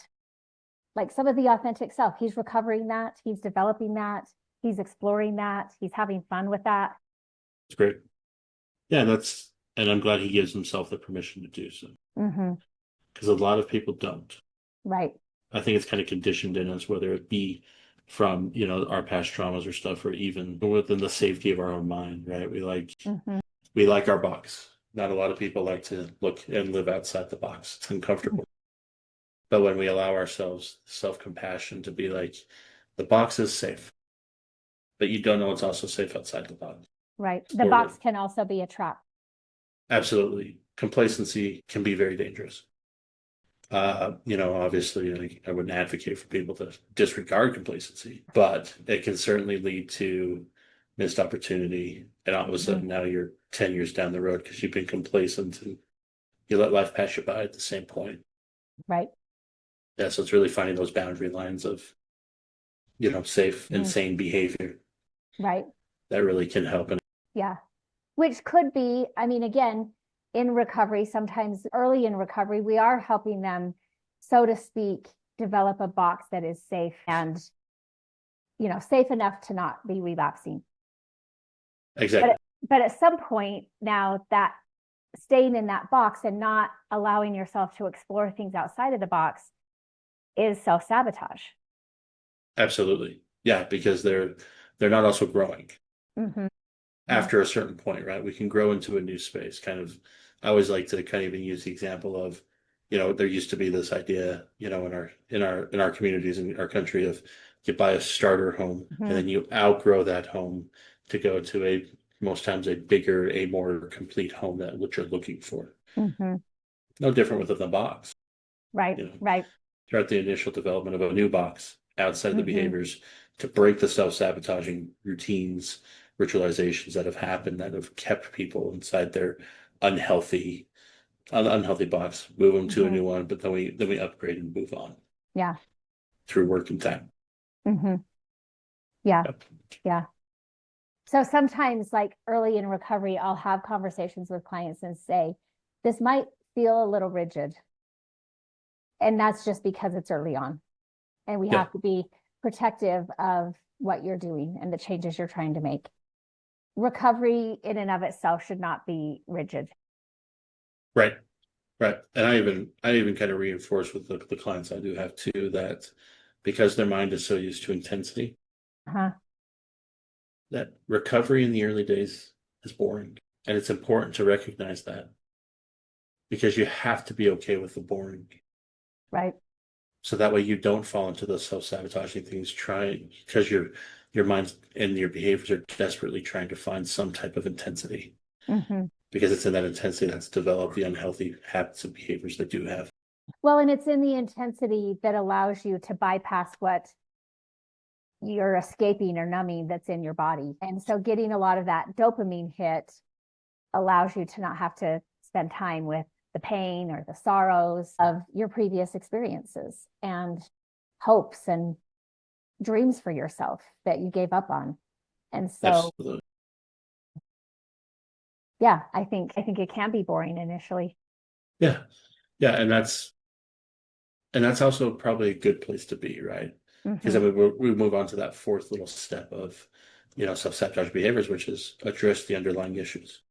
like some of the authentic self. He's recovering that. He's developing that. He's exploring that. He's having fun with that. It's great. Yeah, and I'm glad he gives himself the permission to do so. Mm-hmm. Because a lot of people don't. Right. I think it's kind of conditioned in us, whether it be from, our past traumas or stuff, or even within the safety of our own mind, right? Mm-hmm. We like our box. Not a lot of people like to look and live outside the box. It's uncomfortable. But when we allow ourselves self-compassion to be like, the box is safe, but you don't know it's also safe outside the box. Right. The Or box can also be a trap. absolutely. Complacency can be very dangerous. Obviously, I wouldn't advocate for people to disregard complacency, but it can certainly lead to missed opportunity. And all of a sudden, now you're 10 years down the road because you've been complacent and you let life pass you by at the same point. Right. Yeah, so it's really finding those boundary lines of, safe, insane behavior Right. that really can help. And Yeah. Which could be, I mean, again, in recovery, sometimes early in recovery, we are helping them, so to speak, develop a box that is safe and, safe enough to not be relapsing. exactly. But at some point now, that staying in that box and not allowing yourself to explore things outside of the box is self-sabotage. Absolutely. Yeah, because they're not also growing. Mm-hmm. After a certain point, right? We can grow into a new space. Kind of, I always like to kind of even use the example of, there used to be this idea, in our communities in our country of you buy a starter home and then you outgrow that home to go to most times a bigger, a more complete home that what you're looking for. Mm-hmm. No different within the box. Right. Right. Throughout the initial development of a new box outside of the behaviors to break the self-sabotaging routines, ritualizations that have happened that have kept people inside their unhealthy box, move them to a new one, but then we upgrade and move on. Yeah. Through work and time. Yeah. Yep. Yeah. So sometimes, like early in recovery, I'll have conversations with clients and say, this might feel a little rigid. And that's just because it's early on. And we have to be protective of what you're doing and the changes you're trying to make. Recovery in and of itself should not be rigid. Right. Right. And I even kind of reinforce with the clients I do have too that because their mind is so used to intensity, that recovery in the early days is boring. And it's important to recognize that because you have to be okay with the boring. Right. So that way you don't fall into those self-sabotaging things, because your mind and your behaviors are desperately trying to find some type of intensity. Because it's in that intensity that's developed the unhealthy habits and behaviors that do have. Well, and it's in the intensity that allows you to bypass what you're escaping or numbing that's in your body. And so getting a lot of that dopamine hit allows you to not have to spend time with the pain or the sorrows of your previous experiences and hopes and dreams for yourself that you gave up on. And so, Absolutely. yeah, I think it can be boring initially. Yeah. Yeah. And that's also probably a good place to be, right? Because then we move on to that fourth little step of, self-sabotage behaviors, which is address the underlying issues.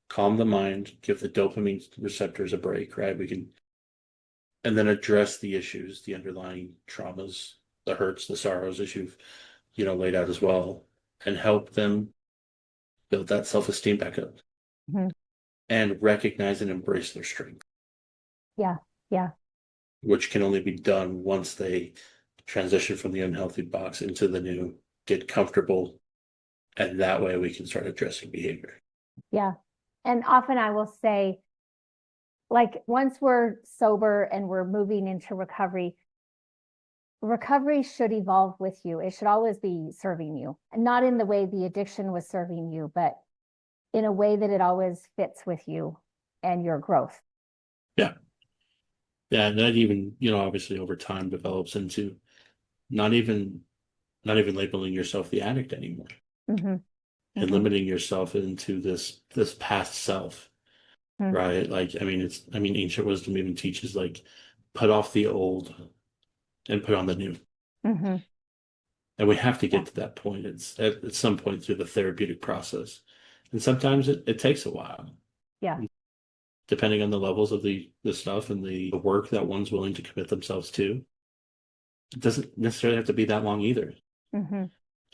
Calm the mind, give the dopamine receptors a break, right? And then address the issues, the underlying traumas, the hurts, the sorrows as you've, laid out as well, and help them build that self-esteem back up and recognize and embrace their strength. Yeah. Yeah. Which can only be done once they transition from the unhealthy box into the new, get comfortable, and that way we can start addressing behavior. Yeah. And often I will say, like, once we're sober and we're moving into recovery should evolve with you. It should always be serving you, and not in the way the addiction was serving you, but in a way that it always fits with you and your growth. Yeah. Yeah. And that even, obviously over time develops into not even labeling yourself the addict anymore and limiting yourself into this past self. Right. Like, ancient wisdom even teaches like put off the old and put on the new. And we have to get to that point. It's at some point through the therapeutic process And sometimes it takes a while, Yeah. depending on the levels of the stuff and the work that one's willing to commit themselves to. It doesn't necessarily have to be that long either. Mm-hmm.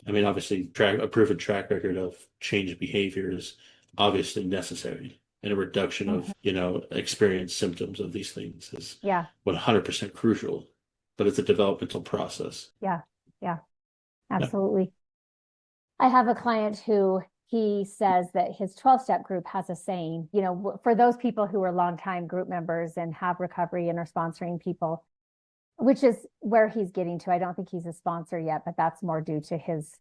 I mean, obviously, a proven track record of changed behavior is obviously necessary, and a reduction Mm-hmm. of, experienced symptoms of these things is Yeah. 100% crucial, but it's a developmental process. Yeah. Yeah. Yeah. Absolutely. I have a client who he says that his 12-step group has a saying, for those people who are longtime group members and have recovery and are sponsoring people, which is where he's getting to. I don't think he's a sponsor yet, but that's more due to his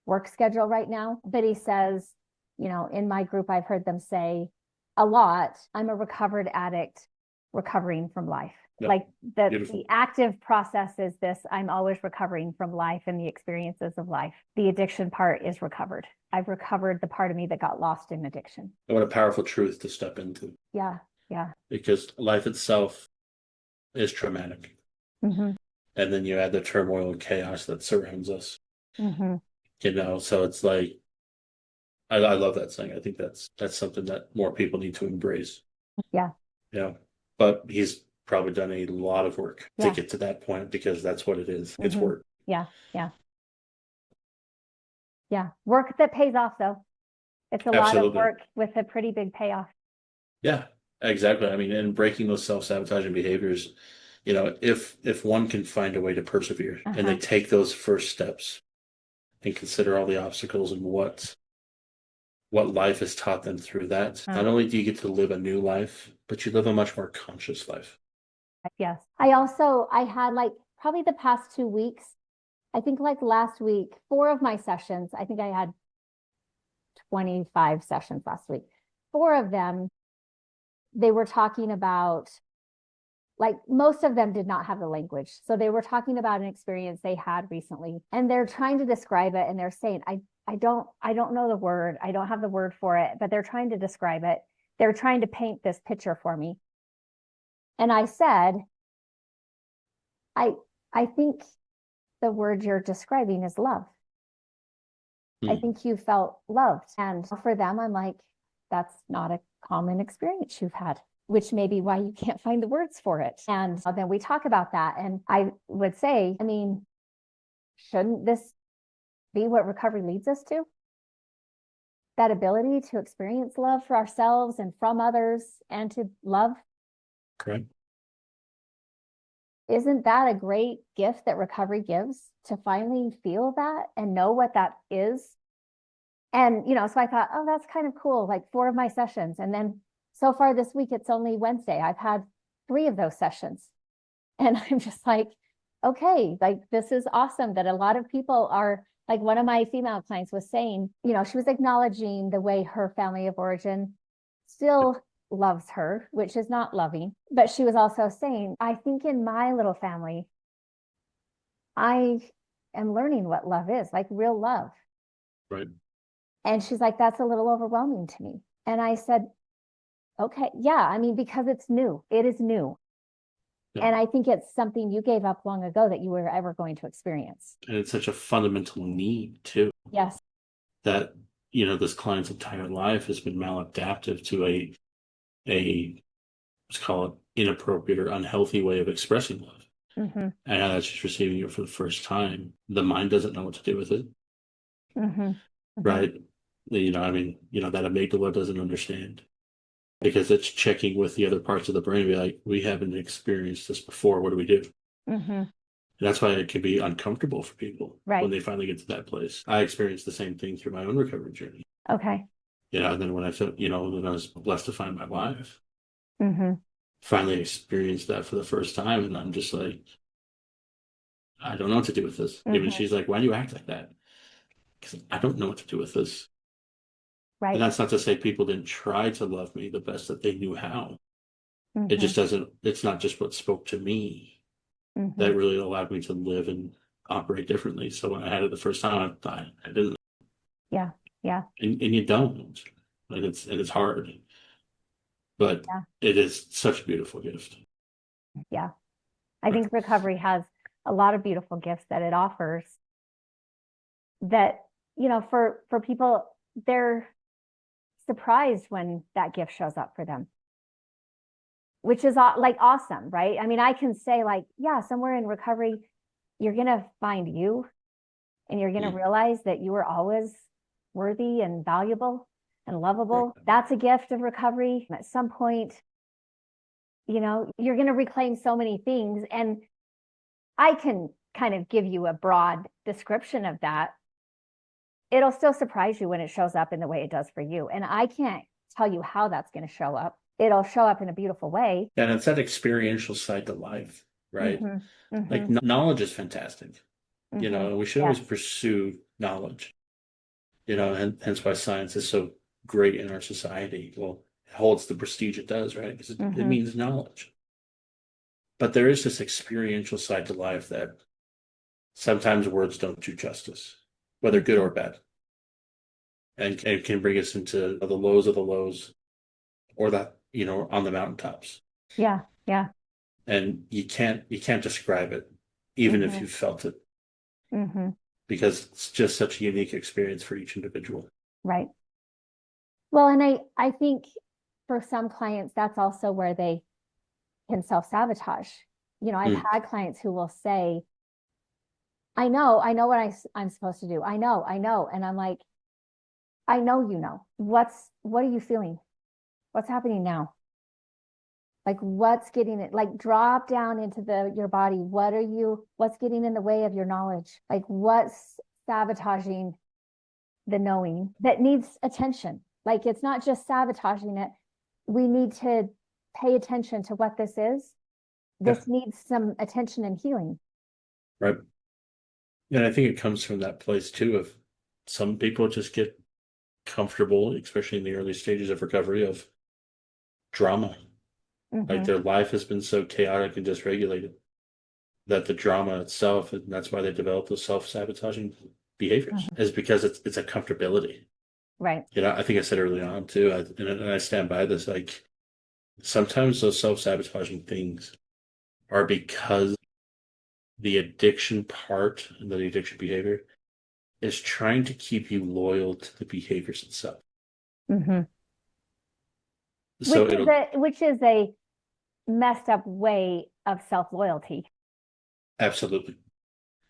work schedule right now. But he says, in my group, I've heard them say a lot, I'm a recovered addict recovering from life. Yeah. Like Beautiful. the active process is this, I'm always recovering from life and the experiences of life. The addiction part is recovered. I've recovered the part of me that got lost in addiction. And what a powerful truth to step into. Yeah. Yeah. Because life itself is traumatic. Mm-hmm. And then you add the turmoil and chaos that surrounds us. Mm-hmm. So it's like, I love that saying. I think that's something that more people need to embrace. Yeah. Yeah. But he's probably done a lot of work to Yeah. get to that point, because that's what it is. It's Mm-hmm. work. Yeah. Yeah. Yeah. Work that pays off, though. It's a lot of Absolutely. work with a pretty big payoff. Yeah, exactly. I mean, and breaking those self-sabotaging behaviors, if one can find a way to persevere and they Uh-huh. take those first steps and consider all the obstacles and what life has taught them through that, not only do you get to live a new life, but you live a much more conscious life. Yes. I had like probably the past 2 weeks, I think like last week, 4 of my sessions, I think I had 25 sessions last week. 4 of them, they were talking about, like, most of them did not have the language. So they were talking about an experience they had recently, and they're trying to describe it, and they're saying, I don't know the word. I don't have the word for it, but they're trying to describe it. They're trying to paint this picture for me. And I said, I think the word you're describing is love. I think you felt loved. And for them, I'm like, that's not a common experience you've had, which may be why you can't find the words for it. And then we talk about that. And I would say, I mean, shouldn't this be what recovery leads us to? That ability to experience love for ourselves and from others and to love. Correct. Isn't that a great gift that recovery gives, to finally feel that and know what that is? And, so I thought, oh, that's kind of cool. Like 4 of my sessions. And then so far this week, it's only Wednesday. I've had 3 of those sessions. And I'm just like, okay, like this is awesome that a lot of people are, like, one of my female clients was saying, she was acknowledging the way her family of origin still loves her, which is not loving. But she was also saying, I think in my little family, I am learning what love is, like real love. Right. And she's like, that's a little overwhelming to me. And I said, okay, yeah, I mean, because it's new. It is new. Yeah. And I think it's something you gave up long ago that you were ever going to experience. And it's such a fundamental need too, Yes. that, this client's entire life has been maladaptive to a let's call it inappropriate or unhealthy way of expressing love. Mm-hmm. And now that's just receiving it for the first time. The mind doesn't know what to do with it. Mm-hmm. Mm-hmm. Right. That amygdala doesn't understand, because it's checking with the other parts of the brain to be like, we haven't experienced this before. What do we do? Mm-hmm. And that's why it can be uncomfortable for people Right. when they finally get to that place. I experienced the same thing through my own recovery journey. Okay. And then when I felt, when I was blessed to find my wife, Mm-hmm. finally experienced that for the first time. And I'm just like, I don't know what to do with this. Mm-hmm. Even she's like, why do you act like that? Because I don't know what to do with this. Right. And that's not to say people didn't try to love me the best that they knew how. Mm-hmm. It just doesn't, it's not just what spoke to me Mm-hmm. that really allowed me to live and operate differently. So when I had it the first time, I thought I didn't. Yeah. Yeah. And you don't. And it's hard. But Yeah. it is such a beautiful gift. Yeah. I think recovery has a lot of beautiful gifts that it offers that, for people, surprised when that gift shows up for them, which is like awesome, right? I mean, I can say like, yeah, somewhere in recovery, you're going to find you, and you're going to realize that you were always worthy and valuable and lovable. Right. That's a gift of recovery. At some point, you know, you're going to reclaim so many things. And I can kind of give you a broad description of that. It'll still surprise you when it shows up in the way it does for you. And I can't tell you how that's going to show up. It'll show up in a beautiful way. And it's that experiential side to life, right? Like knowledge is fantastic. You know, we should always pursue knowledge, you know, and hence why science is so great in our society. Well, it holds the prestige it does, right? Because it means knowledge. But there is this experiential side to life that sometimes words don't do justice, whether good or bad. And it can bring us into the lows of the lows, or that, you know, on the mountaintops. Yeah. Yeah. And you can't describe it, even if you felt it. Because it's just such a unique experience for each individual. Right. Well, and I think for some clients, that's also where they can self-sabotage. You know, I've had clients who will say, I know what I'm supposed to do. I know. And I'm like, I know, you know, what are you feeling? What's happening now? Like, what's getting it? Like, drop down into your body. What's getting in the way of your knowledge? Like, what's sabotaging the knowing that needs attention? Like, it's not just sabotaging it. We need to pay attention to what this is. This needs some attention and healing. Right. And I think it comes from that place too of some people just get comfortable, especially in the early stages of recovery, of drama. Like their life has been so chaotic and dysregulated that the drama itself, and that's why they develop those self-sabotaging behaviors, is because it's a comfortability. Right. You know, I think I said early on too, and I stand by this, like sometimes those self-sabotaging things are because the addiction part and the addiction behavior is trying to keep you loyal to the behaviors itself. So which is a messed up way of self-loyalty. Absolutely.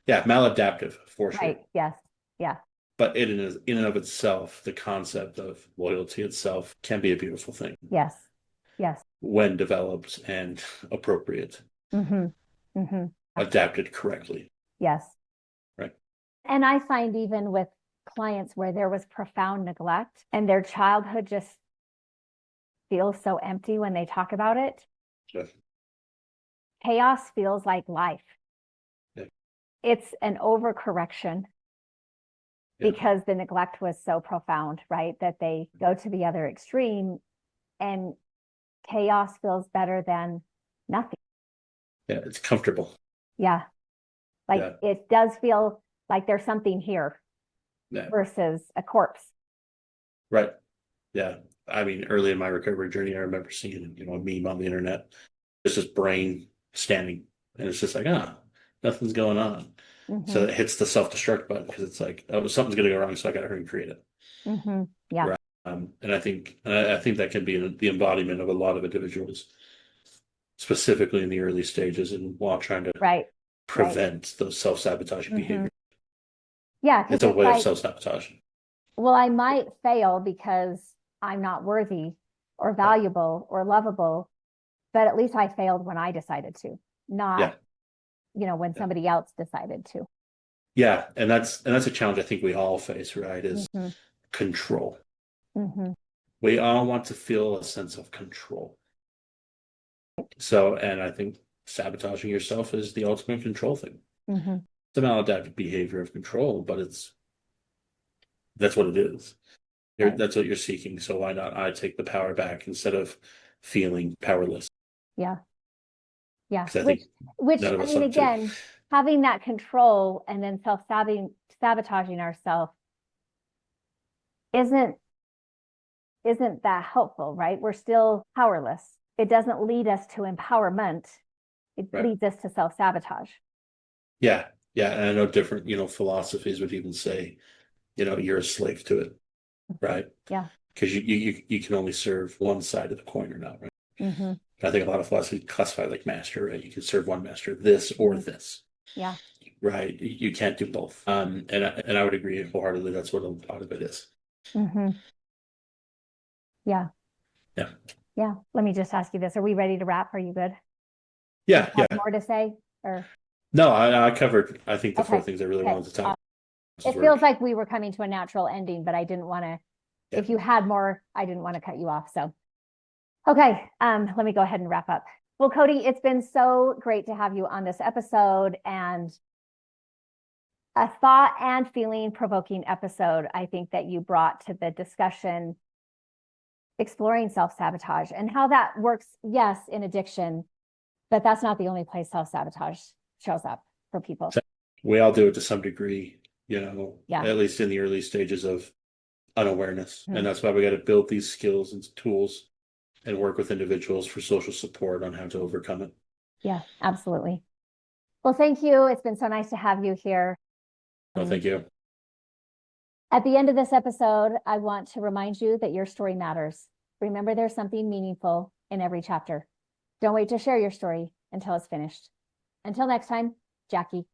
Yeah, maladaptive for sure. Right. Yes. Yeah. But in and of itself, the concept of loyalty itself can be a beautiful thing. Yes. Yes. When developed and appropriate. Adapted correctly. Yes. Right. And I find even with clients where there was profound neglect and their childhood just feels so empty when they talk about it. Yes. Chaos feels like life. Yeah. It's an overcorrection because the neglect was so profound, right? That they go to the other extreme, and chaos feels better than nothing. Yeah, it's comfortable. Yeah. Like it does feel like there's something here versus a corpse. Right. Yeah. I mean, early in my recovery journey, I remember seeing, you know, a meme on the internet. It's just brain standing, and it's just like, nothing's going on. So it hits the self-destruct button because it's like, oh, something's going to go wrong, so I got to hurry and create it. Yeah. Right. And I think that can be the embodiment of a lot of individuals, specifically in the early stages, and while trying to prevent those self-sabotaging behaviors. Yeah, it's a way of self-sabotage. Well, I might fail because I'm not worthy or valuable or lovable, but at least I failed when I decided to, not, you know, when somebody else decided to. Yeah, and that's a challenge I think we all face, right? Is control. We all want to feel a sense of control. So, and I think sabotaging yourself is the ultimate control thing. It's a maladaptive behavior of control, but that's what it is. That's what you're seeking. So why not I take the power back instead of feeling powerless? Yeah. Yeah. Which I mean, again, having that control and then sabotaging ourselves isn't that helpful, right? We're still powerless. It doesn't lead us to empowerment. It leads us to self-sabotage. Yeah. Yeah. And I know different, you know, philosophies would even say, you know, you're a slave to it. Right. Yeah. because you can only serve one side of the coin or not, right? Mm-hmm. I think a lot of philosophy classify like master, right? You can serve one master, this or this. Yeah. Right. You can't do both. And I would agree wholeheartedly. That's what a lot of it is. Mm-hmm. Yeah. Yeah. Yeah. Let me just ask you this. Are we ready to wrap? Are you good? Yeah. Have Yeah. more to say or No, I covered, I think the four okay. things I really Okay. wanted to talk It about. feels like we were coming to a natural ending, but I didn't want to, Yeah. if you had more, I didn't want to cut you off. So, okay. Let me go ahead and wrap up. Well, Cody, it's been so great to have you on this episode and a thought and feeling provoking episode. I think that you brought to the discussion exploring self-sabotage and how that works. Yes, in addiction, but that's not the only place self-sabotage shows up for people. We all do it to some degree, Yeah. at least in the early stages of unawareness. Mhm. And that's why we got to build these skills and tools and work with individuals for social support on how to overcome it. Yeah, absolutely. Well, thank you. It's been so nice to have you here. No, thank you. At the end of this episode, I want to remind you that your story matters. Remember, there's something meaningful in every chapter. Don't wait to share your story until it's finished. Until next time, Jackie.